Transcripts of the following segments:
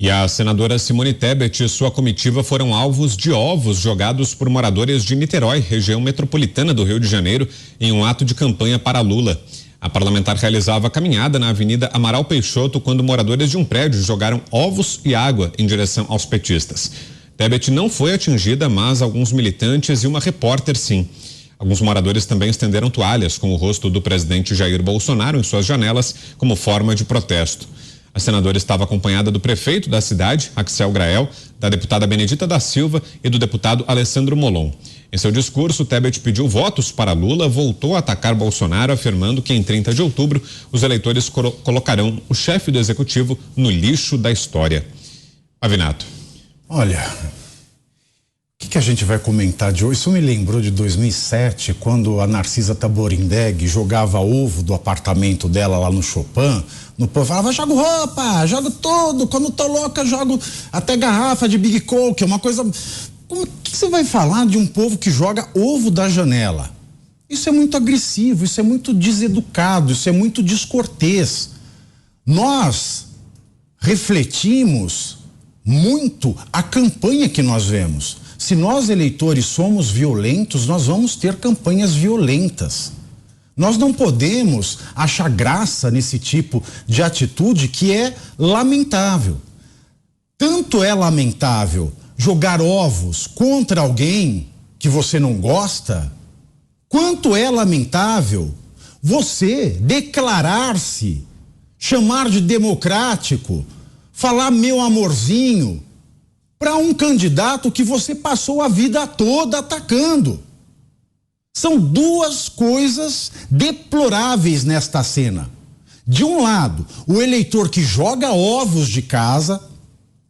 E a senadora Simone Tebet e sua comitiva foram alvos de ovos jogados por moradores de Niterói, região metropolitana do Rio de Janeiro, em um ato de campanha para Lula. A parlamentar realizava caminhada na Avenida Amaral Peixoto quando moradores de um prédio jogaram ovos e água em direção aos petistas. Tebet não foi atingida, mas alguns militantes e uma repórter sim. Alguns moradores também estenderam toalhas com o rosto do presidente Jair Bolsonaro em suas janelas como forma de protesto. A senadora estava acompanhada do prefeito da cidade, Axel Grael, da deputada Benedita da Silva e do deputado Alessandro Molon. Em seu discurso, Tebet pediu votos para Lula, voltou a atacar Bolsonaro, afirmando que em 30 de outubro os eleitores colocarão o chefe do executivo no lixo da história. Pavinato. Olha, o que a gente vai comentar de hoje? Isso me lembrou de 2007, quando a Narcisa Taborindeg jogava ovo do apartamento dela lá no Chopin. No povo falava, jogo roupa, jogo tudo, quando tô louca jogo até garrafa de Big Coke, é uma coisa... O que você vai falar de um povo que joga ovo da janela? Isso é muito agressivo, isso é muito deseducado, isso é muito descortês. Nós refletimos muito a campanha que nós vemos. Se nós, eleitores, somos violentos, nós vamos ter campanhas violentas. Nós não podemos achar graça nesse tipo de atitude que é lamentável. Tanto é lamentável jogar ovos contra alguém que você não gosta, quanto é lamentável você declarar-se, chamar de democrático, falar meu amorzinho, para um candidato que você passou a vida toda atacando. São duas coisas deploráveis nesta cena. De um lado, o eleitor que joga ovos de casa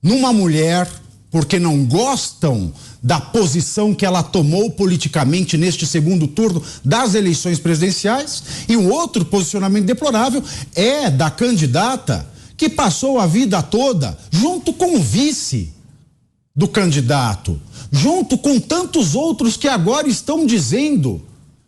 numa mulher porque não gostam da posição que ela tomou politicamente neste segundo turno das eleições presidenciais, e o outro posicionamento deplorável é da candidata que passou a vida toda junto com o vice do candidato, junto com tantos outros que agora estão dizendo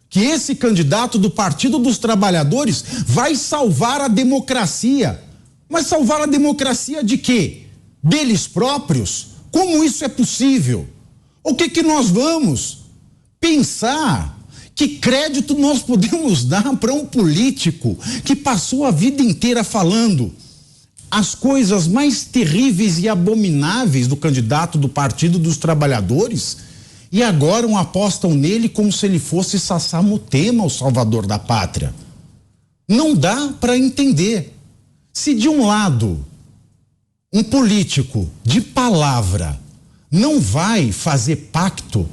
que esse candidato do Partido dos Trabalhadores vai salvar a democracia. Mas salvar a democracia de quê? Deles próprios? Como isso é possível? O que nós vamos pensar? Que crédito nós podemos dar para um político que passou a vida inteira falando as coisas mais terríveis e abomináveis do candidato do Partido dos Trabalhadores e agora apostam nele como se ele fosse Sassamutema, o salvador da pátria? Não dá para entender. Se de um lado um político de palavra não vai fazer pacto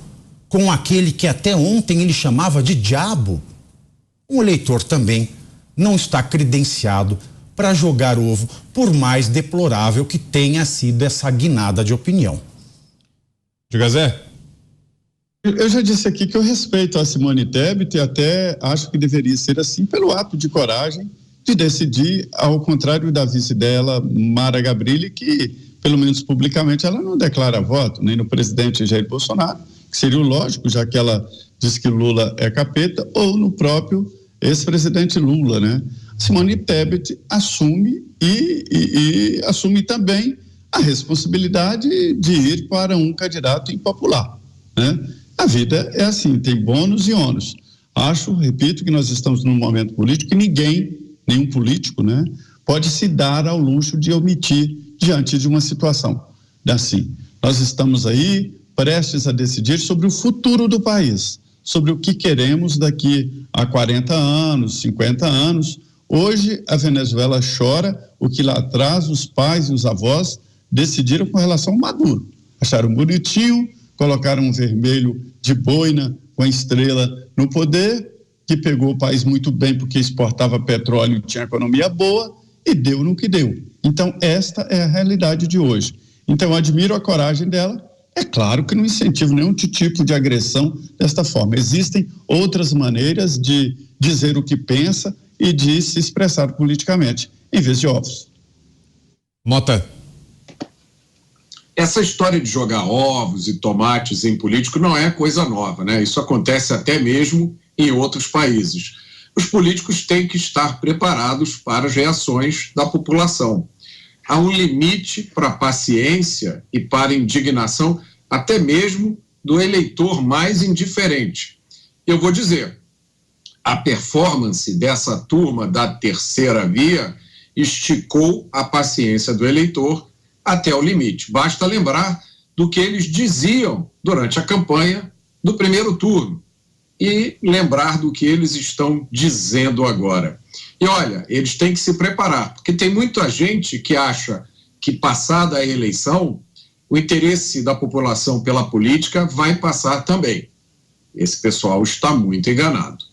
com aquele que até ontem ele chamava de diabo, um eleitor também não está credenciado para jogar ovo, por mais deplorável que tenha sido essa guinada de opinião. Diga, Zé. Eu já disse aqui que eu respeito a Simone Tebet e até acho que deveria ser assim pelo ato de coragem de decidir, ao contrário da vice dela, Mara Gabrilli, que, pelo menos publicamente, ela não declara voto, nem no presidente Jair Bolsonaro, que seria o lógico, já que ela diz que Lula é capeta, ou no próprio ex-presidente Lula, né? Simone Tebet assume e assume também a responsabilidade de ir para um candidato impopular, né? A vida é assim, tem bônus e ônus. Repito, que nós estamos num momento político que nenhum político, né, pode se dar ao luxo de omitir diante de uma situação assim. Nós estamos aí prestes a decidir sobre o futuro do país, sobre o que queremos daqui a 40 anos, 50 anos. Hoje a Venezuela chora o que lá atrás os pais e os avós decidiram com relação ao Maduro. Acharam bonitinho, colocaram um vermelho de boina com a estrela no poder, que pegou o país muito bem porque exportava petróleo e tinha economia boa, e deu no que deu. Então, esta é a realidade de hoje. Então, eu admiro a coragem dela. É claro que não incentivo nenhum tipo de agressão desta forma. Existem outras maneiras de dizer o que pensa e de se expressar politicamente, em vez de ovos. Mota. Essa história de jogar ovos e tomates em político não é coisa nova, né? Isso acontece até mesmo em outros países. os políticos têm que estar preparados para as reações da população. Há um limite para a paciência e para a indignação, até mesmo do eleitor mais indiferente. Eu vou dizer, a performance dessa turma da terceira via esticou a paciência do eleitor até o limite. Basta lembrar do que eles diziam durante a campanha do primeiro turno e lembrar do que eles estão dizendo agora. E olha, eles têm que se preparar, porque tem muita gente que acha que, passada a eleição, o interesse da população pela política vai passar também. Esse pessoal está muito enganado.